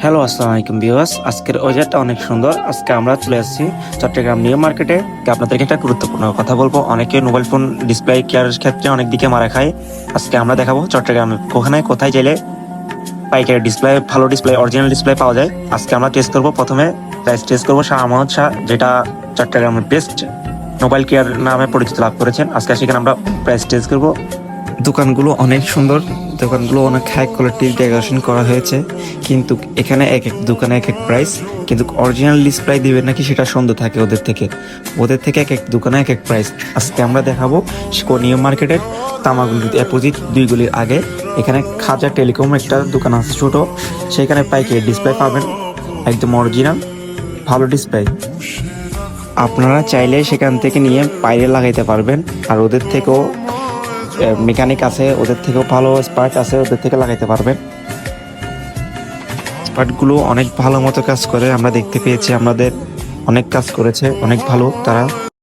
Hello, আসসালামু আলাইকুম viewers. আজকের ওয়েদারটা অনেক সুন্দর। আজকে আমরা চলে আসছি চট্টগ্রাম নিউ মার্কেটে। আপনাদেরকে একটা গুরুত্বপূর্ণ কথা বলবো। অনেকে মোবাইল ফোন ডিসপ্লে কেয়ারের ক্ষেত্রে অনেক দিকে মারা খায়। আজকে আমরা দেখাবো চট্টগ্রামে কোথায় চাইলে পাইকারি ডিসপ্লে, ভালো ডিসপ্লে, অরিজিনাল ডিসপ্লে পাওয়া যায়। আজকে আমরা টেস্ট করবো, প্রথমে প্রাইস টেস্ট করবো শাহ আহমদ শাহ, যেটা চট্টগ্রামের বেস্ট মোবাইল কেয়ার নামে পরিচিত লাভ করেছেন। আজকে সেখানে আমরা প্রাইস টেস্ট করবো। দোকানগুলো অনেক সুন্দর, দোকানগুলো অনেক হাই কোয়ালিটির ডেকোরেশন করা হয়েছে, কিন্তু এখানে এক এক দোকানে এক এক প্রাইস। কিন্তু অরিজিনাল ডিসপ্লে দিবেন নাকি সেটা সন্দেহ থাকে ওদের থেকে এক এক দোকানে এক এক প্রাইস। আজকে আমরা দেখাবো নিউ মার্কেটের তামাগুলির অপোজিট 2 গলির আগে। এখানে খাজা টেলিকম একটা দোকান আছে ছোট, সেখানে পাইকারি ডিসপ্লে পাবেন, একদম অরিজিনাল ভালো ডিসপ্লে। আপনারা চাইলে সেখান থেকে নিয়ে বাইরে লাগাইতে পারবেন। আর ওদের থেকেও মেকানিক আছে, ওদের থেকেও ভালো স্পার্ট আছে, ওদের থেকে লাগাইতে পারবেন। স্পার্টগুলো অনেক ভালো মতো কাজ করে, আমরা দেখতে পেয়েছি, আমাদের অনেক কাজ করেছে, অনেক ভালো তারা।